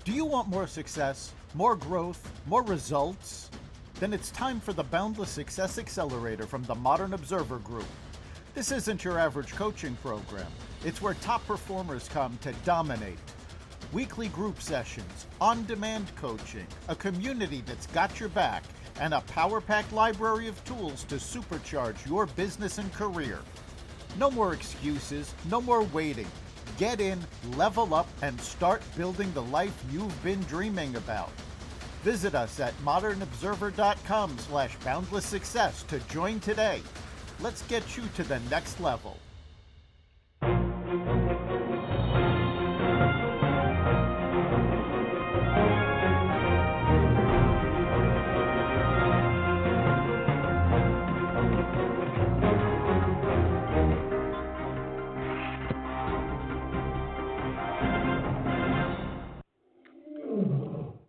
Do you want more success, more growth, more results? Then it's time for the Boundless Success Accelerator from the Modern Observer Group. This isn't your average coaching program. It's where top performers come to dominate. Weekly group sessions, on-demand coaching, a community that's got your back, and a power-packed library of tools to supercharge your business and career. No more excuses, no more waiting. Get in, level up, and start building the life you've been dreaming about. Visit us at modernobserver.com/boundless success to join today. Let's get you to the next level.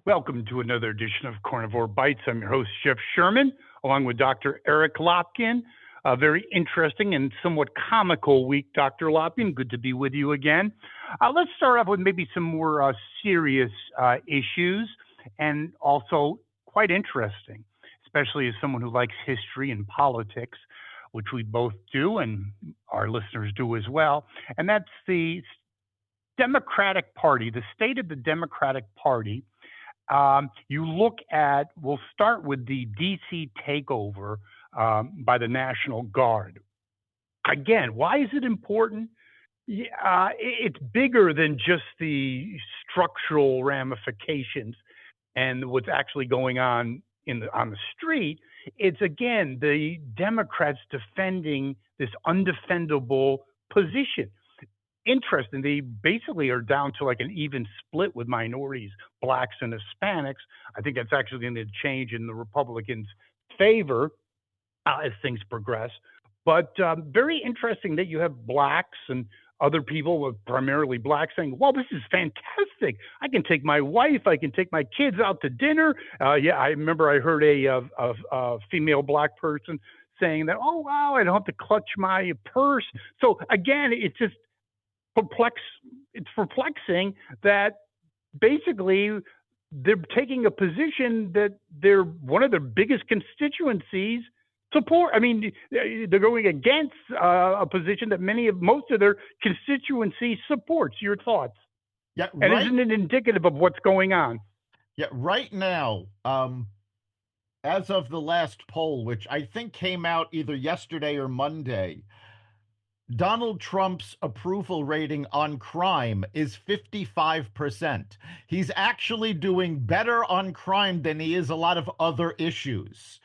Welcome to another edition of Carnivore Bites. I'm your host, Jeff Sherman, along with Dr. Eric Lopkin. A very interesting and somewhat comical week, Dr. Lopkin. Good to be with you again. Let's start off with maybe some more serious issues and also quite interesting, especially as someone who likes history and politics, which we both do and our listeners do as well. And that's the Democratic Party, the state of the Democratic Party. You look at, we'll start with the DC takeover by the National Guard. Again, why is it important? It's bigger than just the structural ramifications and what's actually going on on the street. It's, again, the Democrats defending this undefendable position. Interesting. They basically are down to like an even split with minorities, blacks and Hispanics. I think that's actually going to change in the Republicans' favor as things progress. But very interesting that you have blacks and other people, primarily blacks, saying, well, this is fantastic. I can take my wife. I can take my kids out to dinner. Yeah, I remember I heard a female black person saying that, oh, wow, I don't have to clutch my purse. So, again, it's just it's perplexing that basically they're taking a position that one of their biggest constituencies support. I mean, they're going against a position that most of their constituency supports. Your thoughts? Yeah, and isn't it indicative of what's going on? Yeah, right now, as of the last poll, which I think came out either yesterday or Monday, Donald Trump's approval rating on crime is 55%. He's actually doing better on crime than he is a lot of other issues.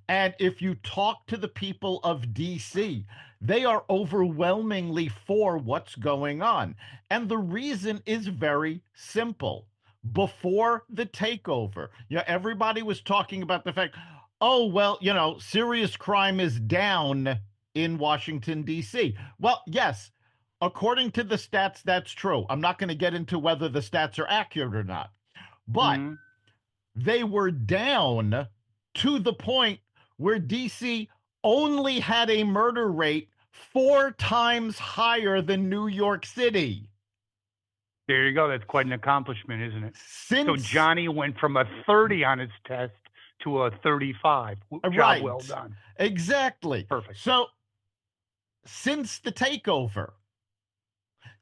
And if you talk to the people of D.C., they are overwhelmingly for what's going on. And the reason is very simple. Before the takeover, everybody was talking about the fact, oh, well, serious crime is down in Washington, D.C. Well, yes, according to the stats, that's true. I'm not going to get into whether the stats are accurate or not. But they were down to the point where D.C. only had a murder rate 4 times higher than New York City. There you go. That's quite an accomplishment, isn't it? So Johnny went from a 30 on his test to a 35. Job well done. Exactly. Perfect. So since the takeover,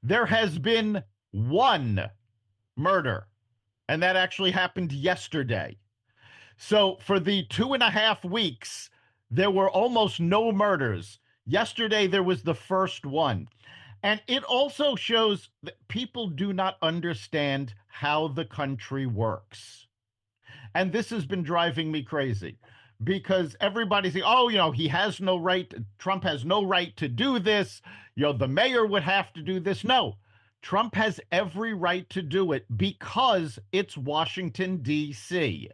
there has been 1 murder, and that actually happened yesterday. So for the 2.5 weeks, there were almost no murders. Yesterday, there was the first one. And it also shows that people do not understand how the country works. And this has been driving me crazy. Because everybody's saying, oh, he has no right, Trump has no right to do this. The mayor would have to do this. No, Trump has every right to do it because it's Washington, D.C.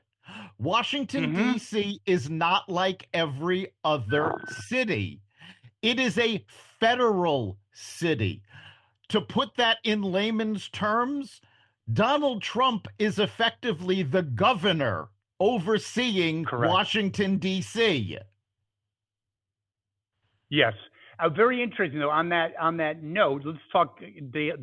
Washington, D.C. is not like every other city. It is a federal city. To put that in layman's terms, Donald Trump is effectively the governor overseeing Washington, D.C. Yes. Very interesting, though. On that note, let's talk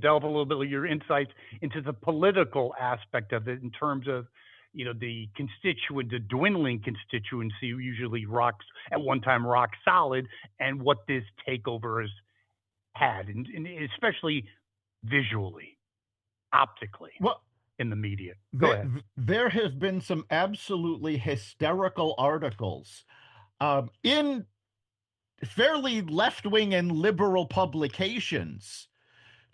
delve a little bit of your insights into the political aspect of it in terms of the constituent, the dwindling constituency, usually rocks at one time rock solid, and what this takeover has had, and especially visually, optically, Well, in the media. Go there, ahead. there have been some absolutely hysterical articles in fairly left wing and liberal publications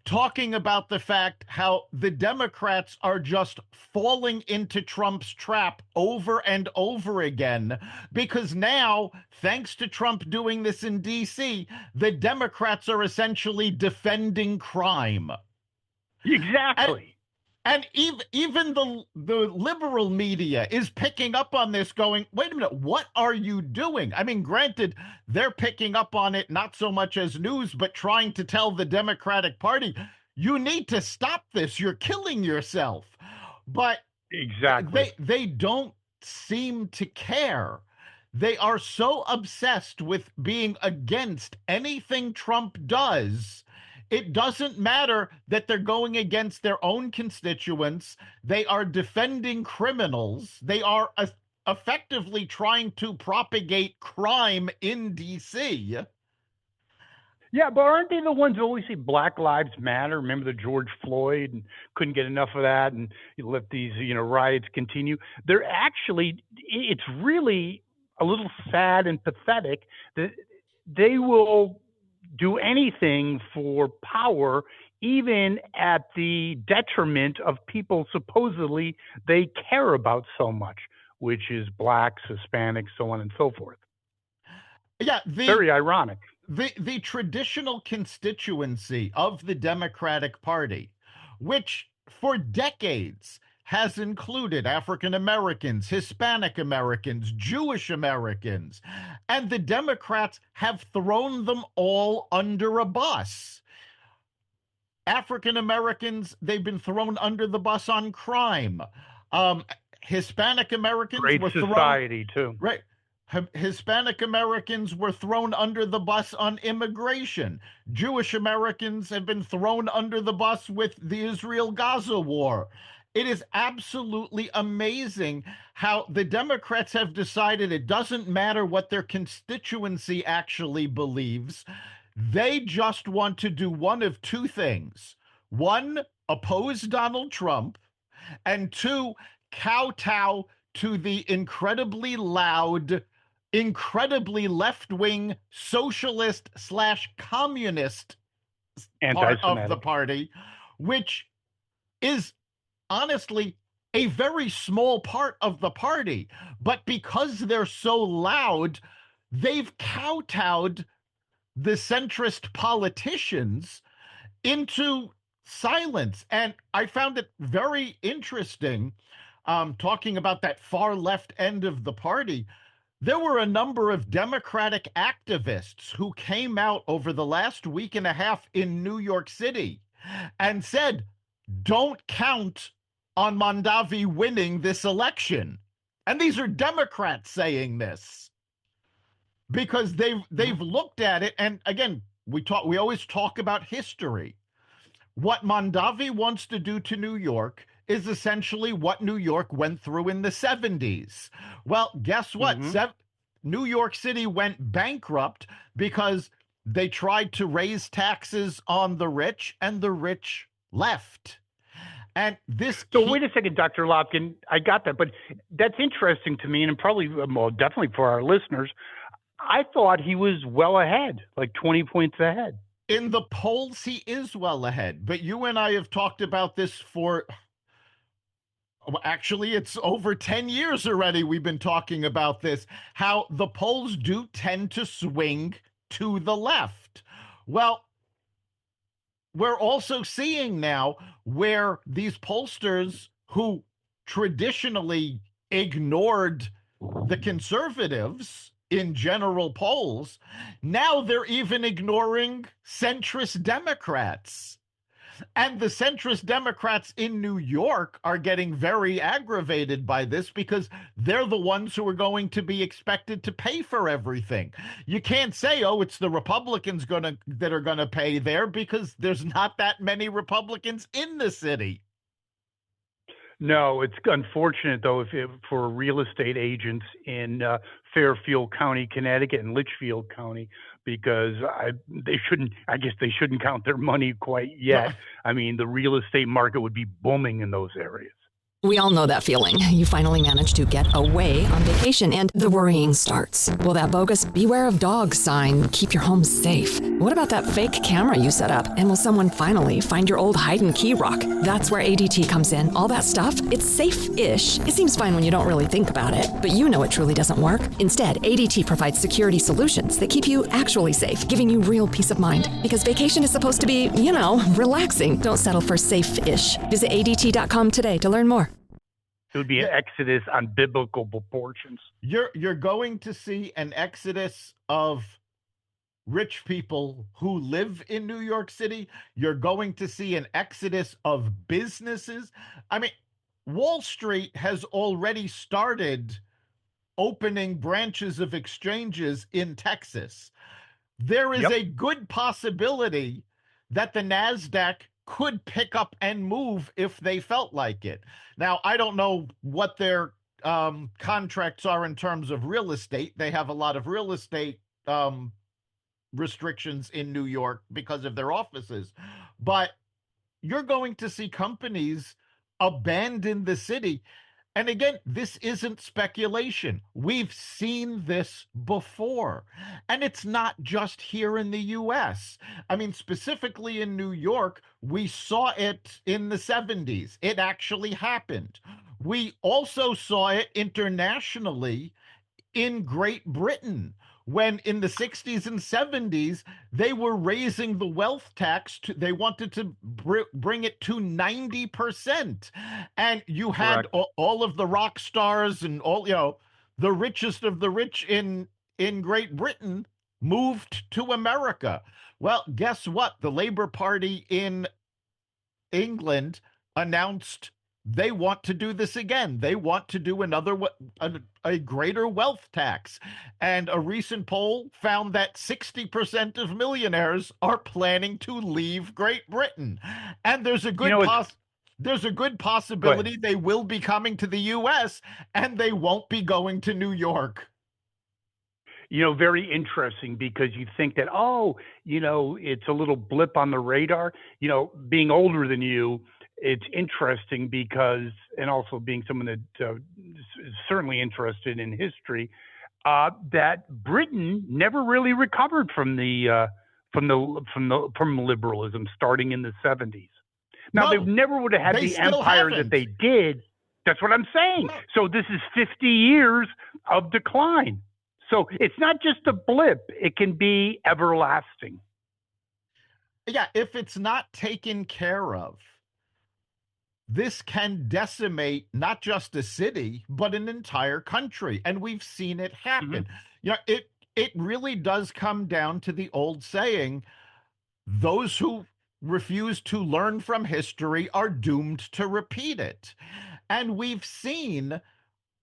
talking about the fact how the Democrats are just falling into Trump's trap over and over again because now, thanks to Trump doing this in DC, the Democrats are essentially defending crime. And Exactly. and even the liberal media is picking up on this, going, wait a minute, what are you doing? I mean, granted, they're picking up on it not so much as news, but trying to tell the Democratic Party, you need to stop this. You're killing yourself. But Exactly. they don't seem to care. They are so obsessed with being against anything Trump does. It doesn't matter that they're going against their own constituents. They are defending criminals. They are effectively trying to propagate crime in DC. Yeah, but aren't they the ones who always say Black Lives Matter? Remember the George Floyd and couldn't get enough of that, and you let these riots continue. They're actually, it's really a little sad and pathetic that they will do anything for power, even at the detriment of people supposedly they care about so much, which is blacks, Hispanics, so on and so forth. Yeah, the Very ironic. the traditional constituency of the Democratic Party, which for decades has included African Americans, Hispanic Americans, Jewish Americans, and the Democrats have thrown them all under a bus. African Americans, they've been thrown under the bus on crime. Um, Hispanic Americans Great were thrown society, too. right. Hispanic Americans were thrown under the bus on immigration. Jewish Americans have been thrown under the bus with the Israel Gaza war. It is absolutely amazing how the Democrats have decided it doesn't matter what their constituency actually believes. They just want to do one of two things: one, oppose Donald Trump, and two, kowtow to the incredibly loud, incredibly left-wing socialist slash communist part of the Anti-Semitic. party, which is honestly a very small part of the party. But because they're so loud, they've kowtowed the centrist politicians into silence. And I found it very interesting, talking about that far left end of the party. There were a number of Democratic activists who came out over the last week and a half in New York City and said, don't count on Mondavi winning this election. And these are Democrats saying this because they've looked at it. And again, we always talk about history. What Mondavi wants to do to New York is essentially what New York went through in the 70s. Well, guess what? Mm-hmm. New York City went bankrupt because they tried to raise taxes on the rich and the rich left. And this So wait a second, Dr. Lopkin. I got that, but that's interesting to me, and probably, well, definitely for our listeners. I thought he was well ahead, like 20 points ahead. in the polls, he is well ahead. But you and I have talked about this for, actually, it's over 10 years already. We've been talking about this, how the polls do tend to swing to the left. Well, we're also seeing now where these pollsters who traditionally ignored the conservatives in general polls, now they're even ignoring centrist Democrats. And the centrist Democrats in New York are getting very aggravated by this because they're the ones who are going to be expected to pay for everything. You can't say, "Oh, it's the Republicans that are going to pay there," because there's not that many Republicans in the city. No, it's unfortunate though for real estate agents in Fairfield County, Connecticut, and Litchfield County, because they shouldn't. I guess they shouldn't count their money quite yet. I mean, the real estate market would be booming in those areas. We all know that feeling. You finally manage to get away on vacation and the worrying starts. Will that bogus "beware of dogs" sign keep your home safe? What about that fake camera you set up? And will someone finally find your old hide and key rock? That's where ADT comes in. All that stuff, it's safe-ish. It seems fine when you don't really think about it, but you know it truly doesn't work. Instead, ADT provides security solutions that keep you actually safe, giving you real peace of mind. Because vacation is supposed to be, relaxing. Don't settle for safe-ish. Visit ADT.com today to learn more. It would be an exodus on biblical proportions. You're going to see an exodus of rich people who live in New York City. You're going to see an exodus of businesses. I mean, Wall Street has already started opening branches of exchanges in Texas. There is a good possibility that the NASDAQ could pick up and move if they felt like it. Now, I don't know what their contracts are in terms of real estate. They have a lot of real estate restrictions in New York because of their offices. But you're going to see companies abandon the city. And again, this isn't speculation. We've seen this before. And it's not just here in the US. I mean, specifically in New York, we saw it in the 70s. It actually happened. We also saw it internationally in Great Britain when in the 60s and 70s they were raising the wealth tax they wanted to bring it to 90%, and you had all of the rock stars and all the richest of the rich in Great Britain moved to America. Well, guess what? The Labour Party in England announced they want to do this again. They want to do a greater wealth tax. And a recent poll found that 60% of millionaires are planning to leave Great Britain. And there's a good possibility they will be coming to the US and they won't be going to New York. Very interesting, because you think that, it's a little blip on the radar. Being older than you, it's interesting because, and also being someone that is certainly interested in history, that Britain never really recovered from liberalism starting in the 70s. Now, they never would have had the empire that they did. That's what I'm saying. No. So this is 50 years of decline. So it's not just a blip, it can be everlasting. Yeah, if it's not taken care of, this can decimate not just a city, but an entire country. And we've seen it happen. Mm-hmm. It really does come down to the old saying, those who refuse to learn from history are doomed to repeat it. And we've seen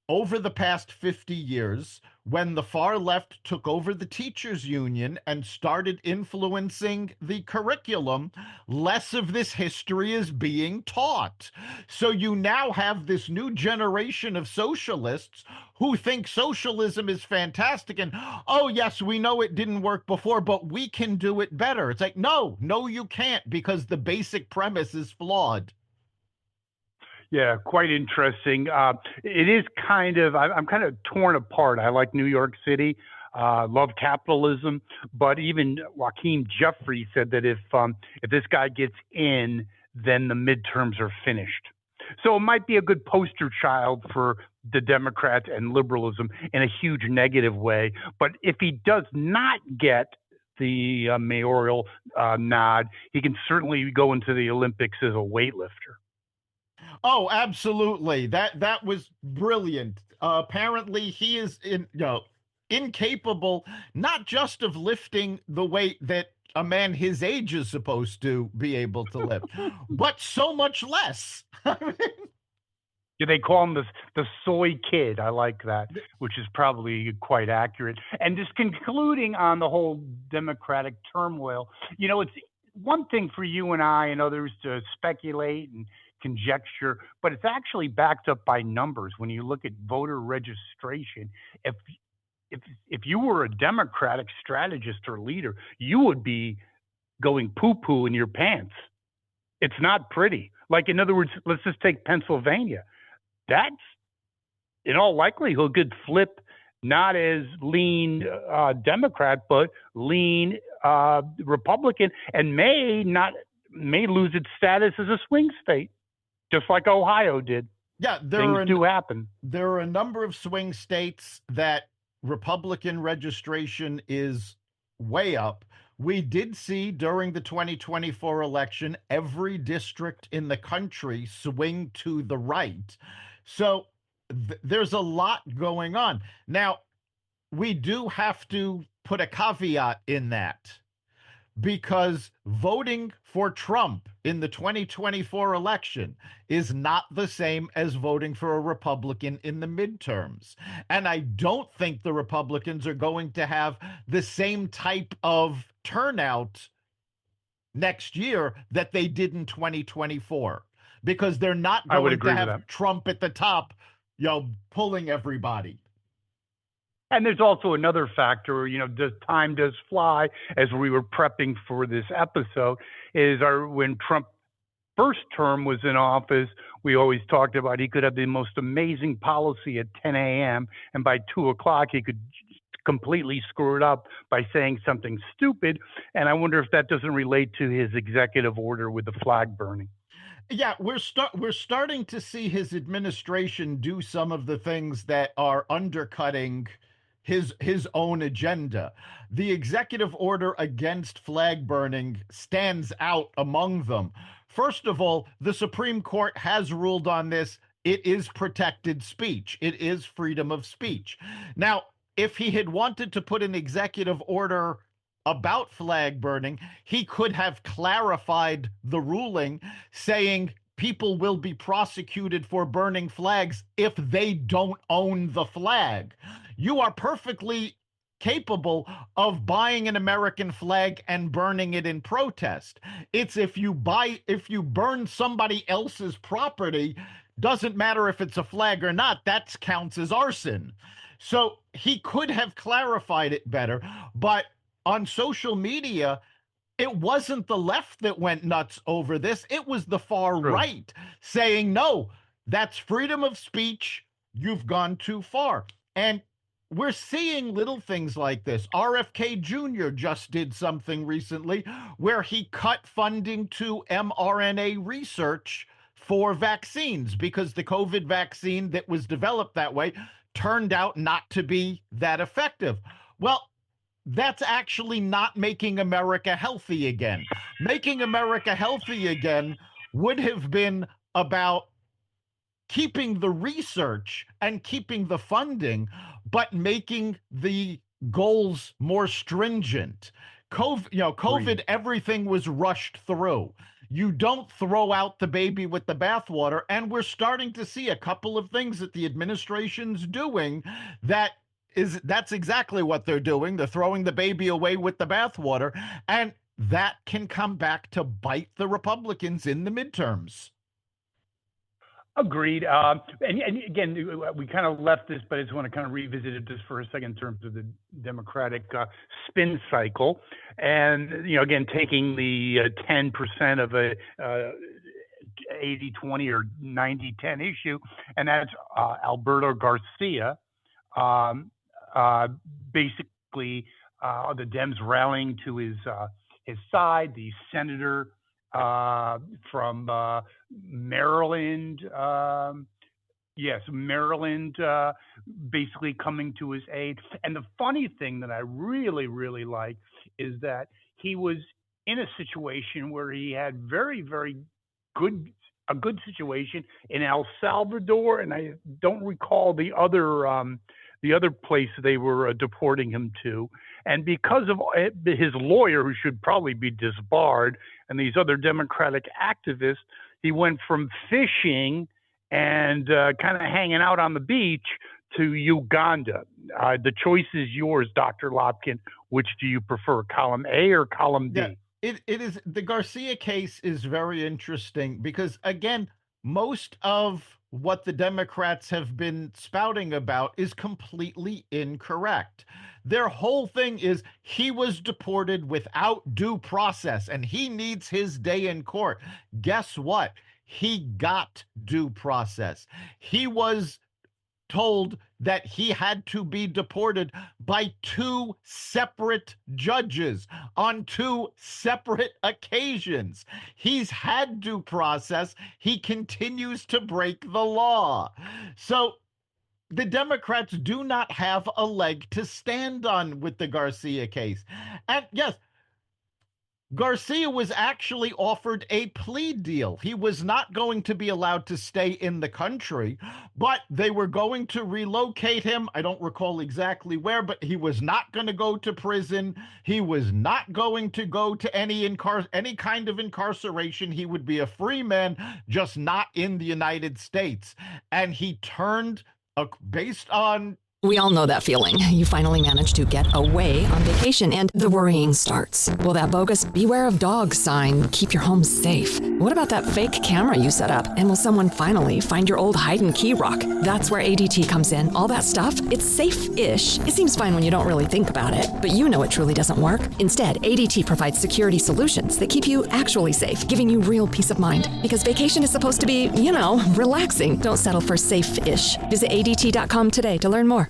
over the past 50 years, when the far left took over the teachers union and started influencing the curriculum, less of this history is being taught. So you now have this new generation of socialists who think socialism is fantastic and, oh yes, we know it didn't work before, but we can do it better. It's like, no, you can't, because the basic premise is flawed. Yeah, quite interesting. It is I'm kind of torn apart. I like New York City, love capitalism, but even Joaquin Jeffrey said that if this guy gets in, then the midterms are finished. So it might be a good poster child for the Democrats and liberalism in a huge negative way. But if he does not get the mayoral nod, he can certainly go into the Olympics as a weightlifter. Oh, absolutely. That was brilliant. Apparently he is incapable not just of lifting the weight that a man his age is supposed to be able to live, but so much less. Do they call him the soy kid? I like that, which is probably quite accurate. And just concluding on the whole Democratic turmoil, it's one thing for you and I and others to speculate and conjecture, but it's actually backed up by numbers. When you look at voter registration, if if you were a Democratic strategist or leader, you would be going poo poo in your pants. It's not pretty. Like, in other words, let's just take Pennsylvania. That's in all likelihood could flip not as lean Democrat, but lean Republican, and may lose its status as a swing state, just like Ohio did. Yeah, Things do happen. There are a number of swing states that Republican registration is way up. We did see during the 2024 election every district in the country swing to the right. So there's a lot going on. Now, we do have to put a caveat in that because voting for Trump in the 2024 election is not the same as voting for a Republican in the midterms. And I don't think the Republicans are going to have the same type of turnout next year that they did in 2024 because they're not I would going to agree with have that. Trump at the top, pulling everybody. And there's also another factor, the time does fly. As we were prepping for this episode, when Trump first term was in office, we always talked about he could have the most amazing policy at 10 a.m. and by 2 o'clock he could completely screw it up by saying something stupid. And I wonder if that doesn't relate to his executive order with the flag burning. Yeah, we're starting to see his administration do some of the things that are undercutting his own agenda. The executive order against flag burning stands out among them. First of all, the Supreme Court has ruled on this. It is protected speech. It is freedom of speech. Now, if he had wanted to put an executive order about flag burning, he could have clarified the ruling, saying people will be prosecuted for burning flags if they don't own the flag. You are perfectly capable of buying an American flag and burning it in protest. It's if you burn somebody else's property, doesn't matter if it's a flag or not, that counts as arson. So he could have clarified it better, but on social media, it wasn't the left that went nuts over this. It was the far True. right saying, no, that's freedom of speech. You've gone too far. And we're seeing little things like this. RFK Jr. just did something recently where he cut funding to mRNA research for vaccines because the COVID vaccine that was developed that way turned out not to be that effective. Well, that's actually not making America healthy again. Making America healthy again would have been about keeping the research and keeping the funding, but making the goals more stringent. COVID, everything was rushed through. You don't throw out the baby with the bathwater. And we're starting to see a couple of things that the administration's doing that's exactly what they're doing. They're throwing the baby away with the bathwater, and that can come back to bite the Republicans in the midterms. Agreed. And again, we kind of left this, but I just want to kind of revisit it just for a second in terms of the Democratic spin cycle. And, again, taking the 10% of a 80-20 or 90-10 issue, and that's Alberto Garcia. Basically, the Dems rallying to his side, the senator from Maryland. Yes, Maryland, basically coming to his aid. And the funny thing that I really, really like is that he was in a situation where he had very, very a good situation in El Salvador, and I don't recall the other the other place they were deporting him to. And because of his lawyer, who should probably be disbarred, and these other Democratic activists, he went from fishing and kind of hanging out on the beach to Uganda. The choice is yours, Dr. Lopkin. Which do you prefer, column A or column Yeah, B? it is the Garcia case is very interesting because again, most of what the Democrats have been spouting about is completely incorrect. Their whole thing is he was deported without due process and he needs his day in court. Guess what? He got due process. He was told that he had to be deported by two separate judges on two separate occasions. He's had due process. He continues to break the law. So the Democrats do not have a leg to stand on with the Garcia case. And yes, Garcia was actually offered a plea deal. He was not going to be allowed to stay in the country, but they were going to relocate him. I don't recall exactly where, but he was not going to go to prison. He was not going to go to any kind of incarceration. He would be a free man, just not in the United States. And he turned based on We all know that feeling. You finally manage to get away on vacation and the worrying starts. Will that bogus beware of dogs sign keep your home safe? What about that fake camera you set up? And will someone finally find your old hide and key rock? That's where ADT comes in. All that stuff, it's safe-ish. It seems fine when you don't really think about it, but you know it truly doesn't work. Instead, ADT provides security solutions that keep you actually safe, giving you real peace of mind. Because vacation is supposed to be, relaxing. Don't settle for safe-ish. Visit ADT.com today to learn more.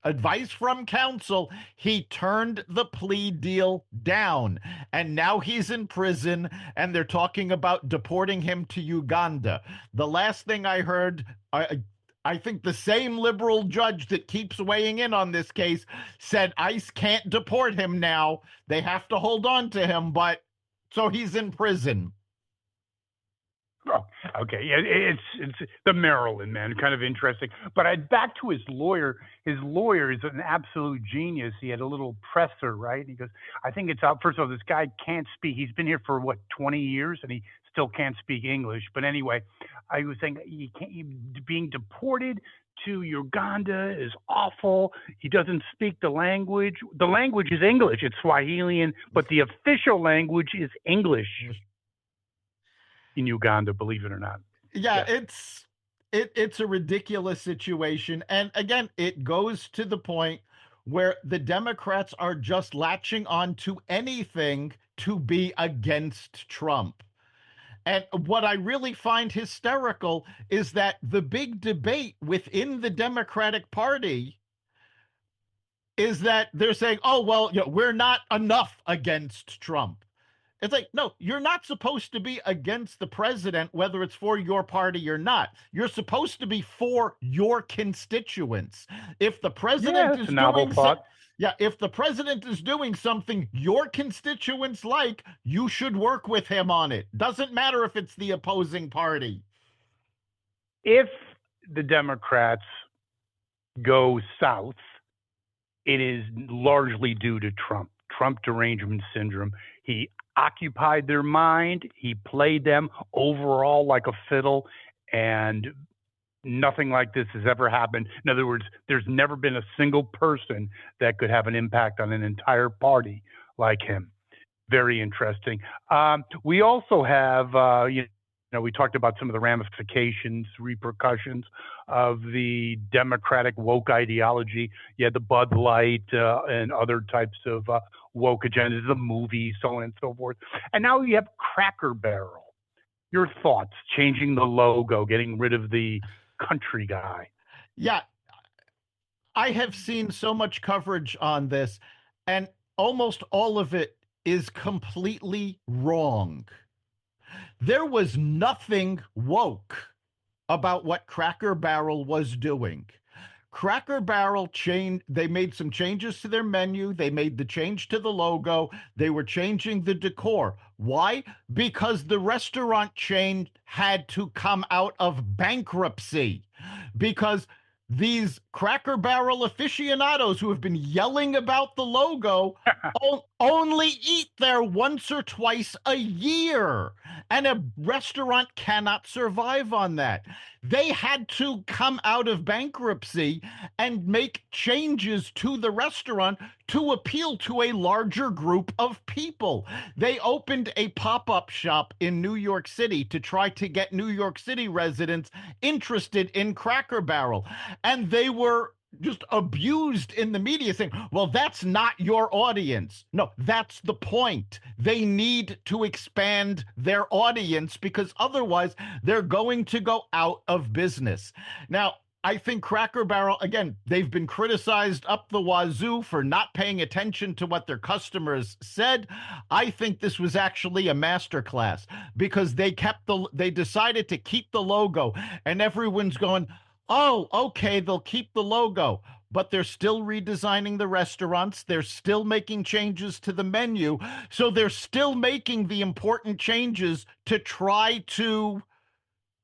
Advice from counsel, he turned the plea deal down and now he's in prison and they're talking about deporting him to Uganda. The last thing I heard, I think the same liberal judge that keeps weighing in on this case said ICE can't deport him now. They have to hold on to him, but so he's in prison. Oh, okay. Yeah, it's the Maryland man, kind of interesting. But back to his lawyer. His lawyer is an absolute genius. He had a little presser, right? He goes, I think it's out. First of all, this guy can't speak. He's been here for 20 years, and he still can't speak English. But anyway, I was saying being deported to Uganda is awful. He doesn't speak the language. The language is English. It's Swahilian, but the official language is English in Uganda, believe it or not. Yeah. It's a ridiculous situation. And again, it goes to the point where the Democrats are just latching on to anything to be against Trump. And what I really find hysterical is that the big debate within the Democratic Party is that they're saying, oh, well, we're not enough against Trump. It's like, no, you're not supposed to be against the president, whether it's for your party or not. You're supposed to be for your constituents. If the president is if the president is doing something your constituents like, you should work with him on it. Doesn't matter if it's the opposing party. If the Democrats go south, it is largely due to Trump derangement syndrome. He occupied their mind. He played them overall like a fiddle, and nothing like this has ever happened. In other words, there's never been a single person that could have an impact on an entire party like him. Very interesting. We also have, we talked about some of the ramifications, repercussions of the Democratic woke ideology. You had the Bud Light and other types of woke agendas, the movies, so on and so forth. And now you have Cracker Barrel. Your thoughts, changing the logo, getting rid of the country guy. Yeah, I have seen so much coverage on this, and almost all of it is completely wrong. There was nothing woke about what Cracker Barrel was doing. Cracker Barrel they made some changes to their menu. They made the change to the logo. They were changing the decor. Why? Because the restaurant chain had to come out of bankruptcy. Because these Cracker Barrel aficionados who have been yelling about the logo only eat there once or twice a year. And a restaurant cannot survive on that. They had to come out of bankruptcy and make changes to the restaurant to appeal to a larger group of people. They opened a pop up shop in New York City to try to get New York City residents interested in Cracker Barrel. And they were just abused in the media saying, well, that's not your audience. No, that's the point. They need to expand their audience because otherwise they're going to go out of business. Now, I think Cracker Barrel, again, they've been criticized up the wazoo for not paying attention to what their customers said. I think this was actually a masterclass because they decided to keep the logo, and everyone's going, oh, okay, they'll keep the logo, but they're still redesigning the restaurants. They're still making changes to the menu. So they're still making the important changes to try to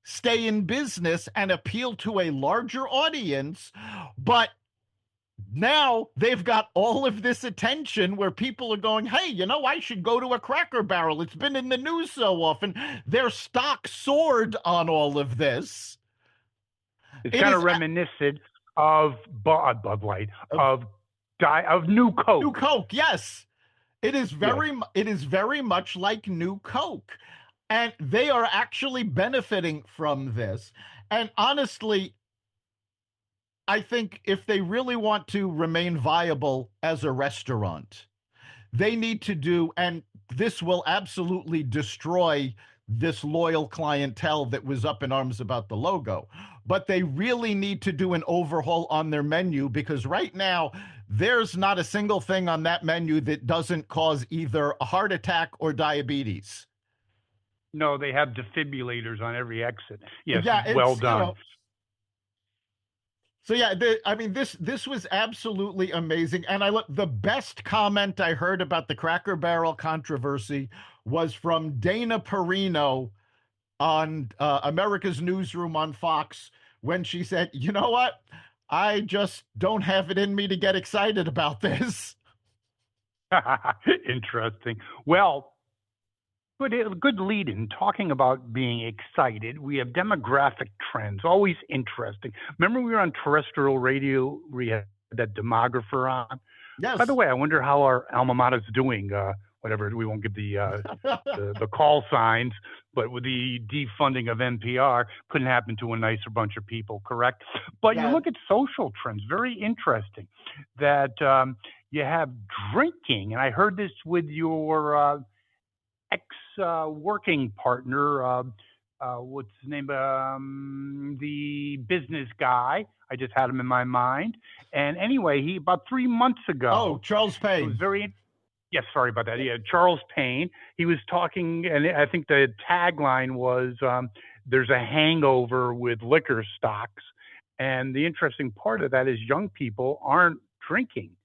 stay in business and appeal to a larger audience. But now they've got all of this attention where people are going, hey, I should go to a Cracker Barrel. It's been in the news so often. Their stock soared on all of this. It's It kind is of reminiscent of Bud Light, of New Coke. New Coke, yes. It is Yes. very much like New Coke. And they are actually benefiting from this. And honestly, I think if they really want to remain viable as a restaurant, they need to do, and this will absolutely destroy this loyal clientele that was up in arms about the logo. But they really need to do an overhaul on their menu because right now, there's not a single thing on that menu that doesn't cause either a heart attack or diabetes. No, they have defibrillators on every exit. Yes, Yeah, well done. So yeah, this was absolutely amazing, and the best comment I heard about the Cracker Barrel controversy was from Dana Perino on America's Newsroom on Fox when she said, "You know what? I just don't have it in me to get excited about this." Interesting. Well, good lead in talking about being excited. We have demographic trends, always interesting. Remember we were on terrestrial radio, we had that demographer on. Yes. By the way, I wonder how our alma mater's doing. Whatever, we won't give the call signs, but with the defunding of NPR, couldn't happen to a nicer bunch of people, correct? But Yeah. You look at social trends, very interesting, that you have drinking, and I heard this with your ex-working partner, what's his name? The business guy. I just had him in my mind. And anyway, he about 3 months ago. Oh, Charles Payne. It was yes, sorry about that. Yeah, Charles Payne. He was talking, and I think the tagline was, "There's a hangover with liquor stocks." And the interesting part of that is young people aren't drinking.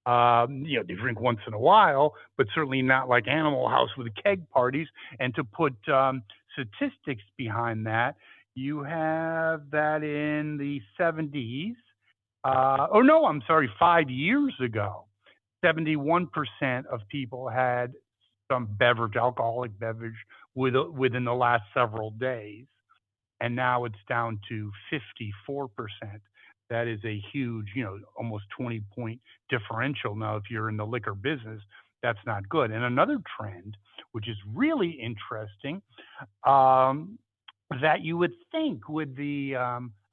They drink once in a while, but certainly not like Animal House with keg parties. And to put statistics behind that, you have that in the 70s. 5 years ago, 71% of people had some alcoholic beverage within the last several days. And now it's down to 54%. That is a huge, almost 20-point differential. Now, if you're in the liquor business, that's not good. And another trend, which is really interesting, that you would think with the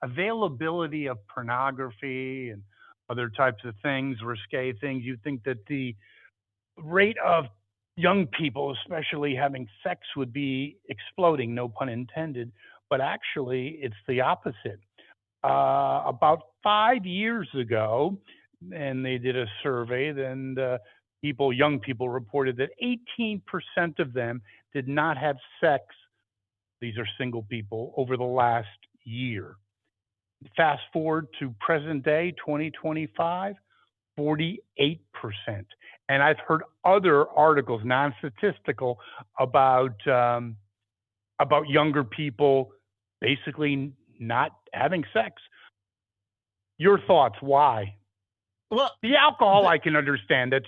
availability of pornography and other types of things, risque things, you'd think that the rate of young people, especially having sex, would be exploding, no pun intended. But actually, it's the opposite. About 5 years ago, and they did a survey, then young people reported that 18% of them did not have sex. These are single people over the last year. Fast forward to present day, 2025, 48%. And I've heard other articles, non-statistical, about younger people basically not having sex. Your thoughts? Why? Well, The alcohol, the, I can understand. That's,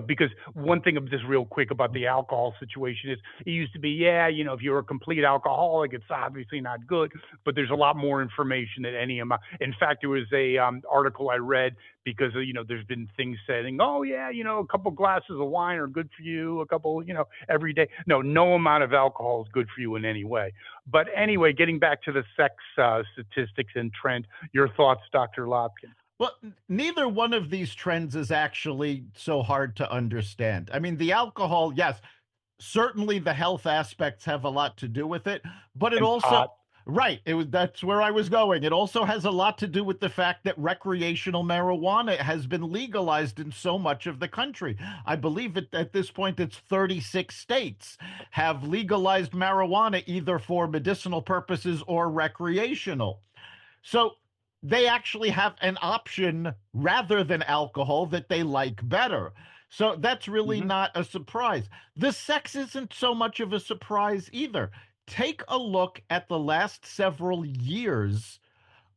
because one thing of just real quick about the alcohol situation is it used to be, yeah, if you're a complete alcoholic, it's obviously not good, but there's a lot more information than any amount. In fact, there was a article I read because, there's been things saying, oh, yeah, a couple glasses of wine are good for you, a couple, every day. No amount of alcohol is good for you in any way. But anyway, getting back to the sex statistics and trend, your thoughts, Dr. Lopkin? well, neither one of these trends is actually so hard to understand. I mean, the alcohol, yes, certainly the health aspects have a lot to do with it, but it And also, pot. right, that's where I was going. It also has a lot to do with the fact that recreational marijuana has been legalized in so much of the country. I believe at this point it's 36 states have legalized marijuana either for medicinal purposes or recreational. So they actually have an option rather than alcohol that they like better. So that's really Hmm. not a surprise. The sex isn't so much of a surprise either. Take a look at the last several years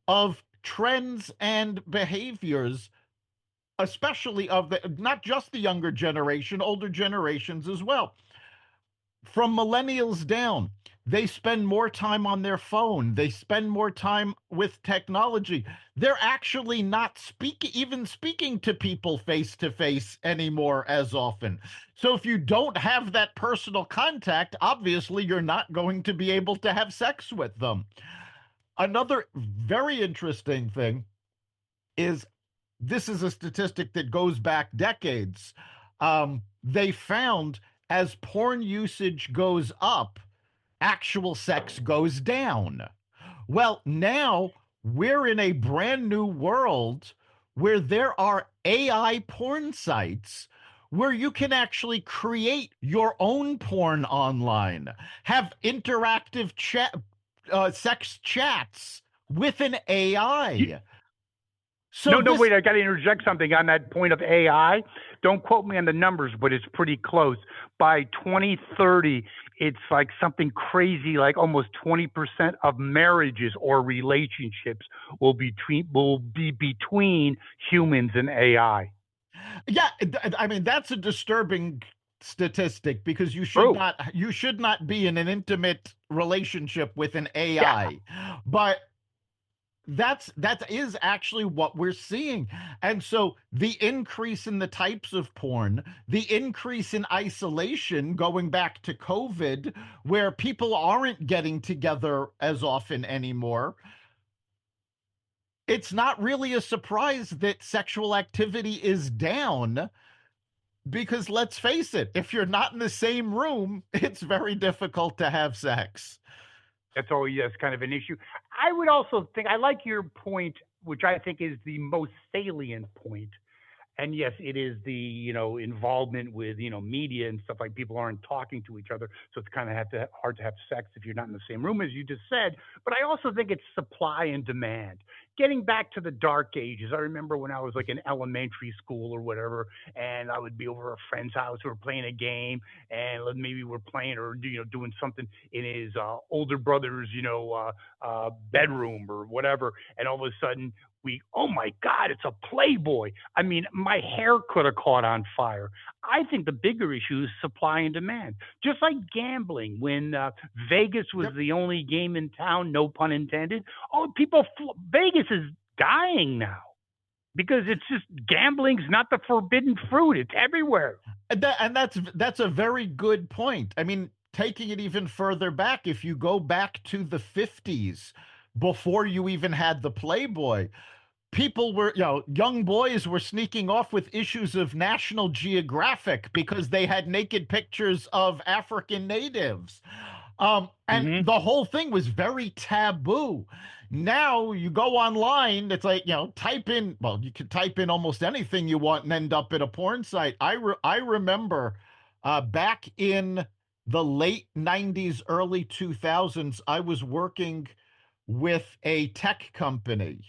of trends and behaviors, especially of the not just the younger generation, older generations as well. From millennials down, they spend more time on their phone. They spend more time with technology. They're actually not even speaking to people face to face anymore as often. So if you don't have that personal contact, obviously you're not going to be able to have sex with them. Another very interesting thing is this is a statistic that goes back decades. They found as porn usage goes up, actual sex goes down. Well, now we're in a brand new world where there are AI porn sites where you can actually create your own porn online, have interactive sex chats with an AI. So No, no, this wait, I got to interject something on that point of AI. Don't quote me on the numbers, but it's pretty close. By 2030, it's like something crazy, like almost 20% of marriages or relationships will be between humans and AI. Yeah, I mean that's a disturbing statistic because True. you should not be in an intimate relationship with an Yeah, AI. But that is actually what we're seeing. And so the increase in the types of porn, the increase in isolation going back to COVID where people aren't getting together as often anymore, it's not really a surprise that sexual activity is down. Because let's face it, if you're not in the same room, it's very difficult to have sex. that's kind of an issue. I would also think I like your point, which I think is the most salient point. And yes, it is the involvement with media and stuff, like people aren't talking to each other, so it's kind of hard to have sex if you're not in the same room, as you just said. But I also think it's supply and demand. Getting back to the dark ages, I remember when I was like in elementary school or whatever, and I would be over a friend's house who were playing a game, and maybe we're playing or doing something in his older brother's bedroom or whatever, and all of a sudden oh my God, it's a Playboy. I mean, my hair could have caught on fire. I think the bigger issue is supply and demand. Just like gambling, when Vegas was Yep. the only game in town, no pun intended. Oh, Vegas is dying now because it's just gambling's not the forbidden fruit. It's everywhere. And that's a very good point. I mean, taking it even further back, if you go back to the 50s, before you even had the Playboy, people were, young boys were sneaking off with issues of National Geographic because they had naked pictures of African natives. And Hmm. the whole thing was very taboo. Now you go online, it's like, type in, well, you can type in almost anything you want and end up at a porn site. I remember back in the late 90s, early 2000s, I was working with a tech company.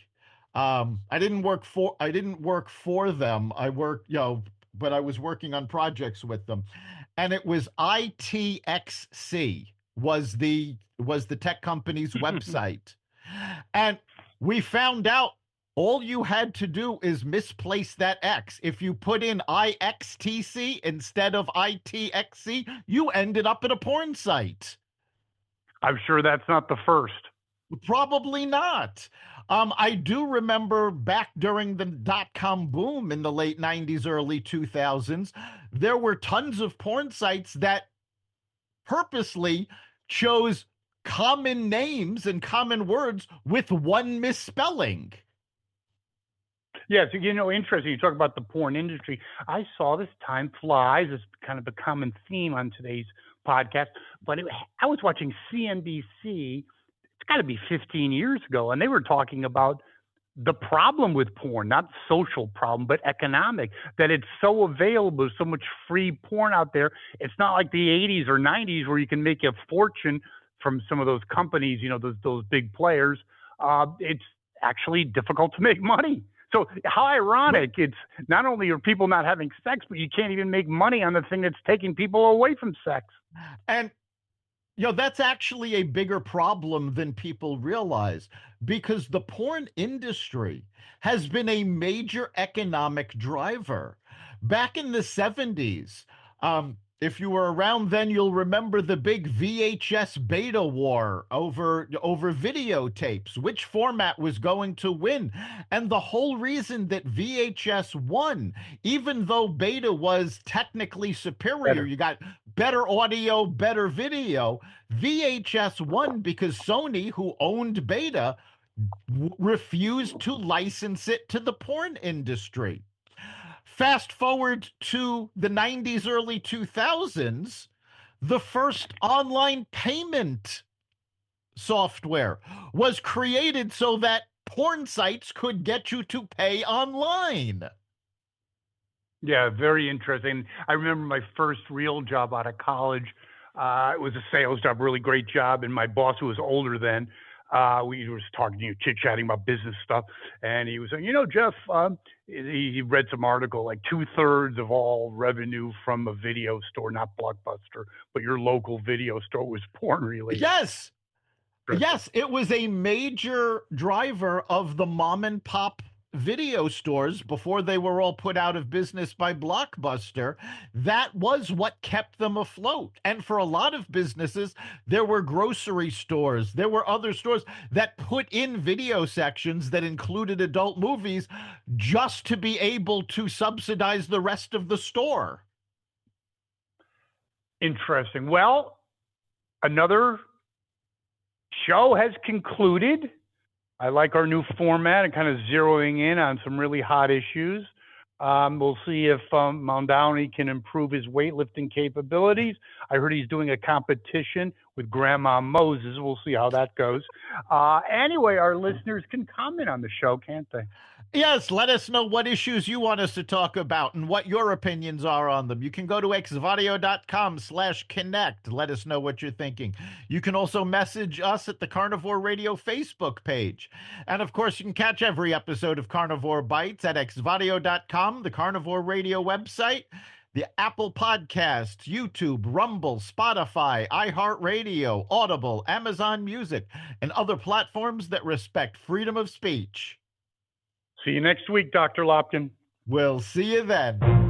I didn't work for them. I worked, but I was working on projects with them. And it was ITXC was the tech company's website. And we found out All you had to do is misplace that X. If you put in IXTC instead of ITXC, you ended up at a porn site. I'm sure that's not the first. Probably not. I do remember back during the dot-com boom in the late 90s, early 2000s, there were tons of porn sites that purposely chose common names and common words with one misspelling. Yeah, so, interesting. You talk about the porn industry. I saw this, time flies. It's kind of a common theme on today's podcast. But I was watching CNBC. It's got to be 15 years ago, and they were talking about the problem with porn, not social problem, but economic, that it's so available, so much free porn out there. It's not like the 80s or 90s where you can make a fortune from some of those companies, those big players. It's actually difficult to make money. So how ironic. It's not only are people not having sex, but you can't even make money on the thing that's taking people away from sex. And that's actually a bigger problem than people realize, because the porn industry has been a major economic driver. Back in the 70s, if you were around then, you'll remember the big VHS beta war over videotapes, which format was going to win. And the whole reason that VHS won, even though beta was technically superior, you got better audio, better video, VHS won because Sony, who owned beta, refused to license it to the porn industry. Fast forward to the 90s, early 2000s, the first online payment software was created so that porn sites could get you to pay online. Yeah, very interesting. I remember my first real job out of college. It was a sales job, really great job. And my boss, who was older then, we was talking, chit-chatting about business stuff. And he was saying, Jeff, he read some article, like 2/3 of all revenue from a video store, not Blockbuster, but your local video store, was porn related. Yes. Yes, it was a major driver of the mom and pop video stores before they were all put out of business by Blockbuster. That was what kept them afloat. And for a lot of businesses, there were grocery stores, there were other stores that put in video sections that included adult movies just to be able to subsidize the rest of the store. Interesting. Well, another show has concluded. I like our new format and kind of zeroing in on some really hot issues. We'll see if Mondowney can improve his weightlifting capabilities. I heard he's doing a competition with Grandma Moses. We'll see how that goes. Anyway, our listeners can comment on the show, can't they? Yes, let us know what issues you want us to talk about and what your opinions are on them. You can go to xvadio.com/connect. Let us know what you're thinking. You can also message us at the Carnivore Radio Facebook page. And of course, you can catch every episode of Carnivore Bites at xvadio.com, the Carnivore Radio website, the Apple Podcasts, YouTube, Rumble, Spotify, iHeartRadio, Audible, Amazon Music, and other platforms that respect freedom of speech. See you next week, Dr. Lopkin. We'll see you then.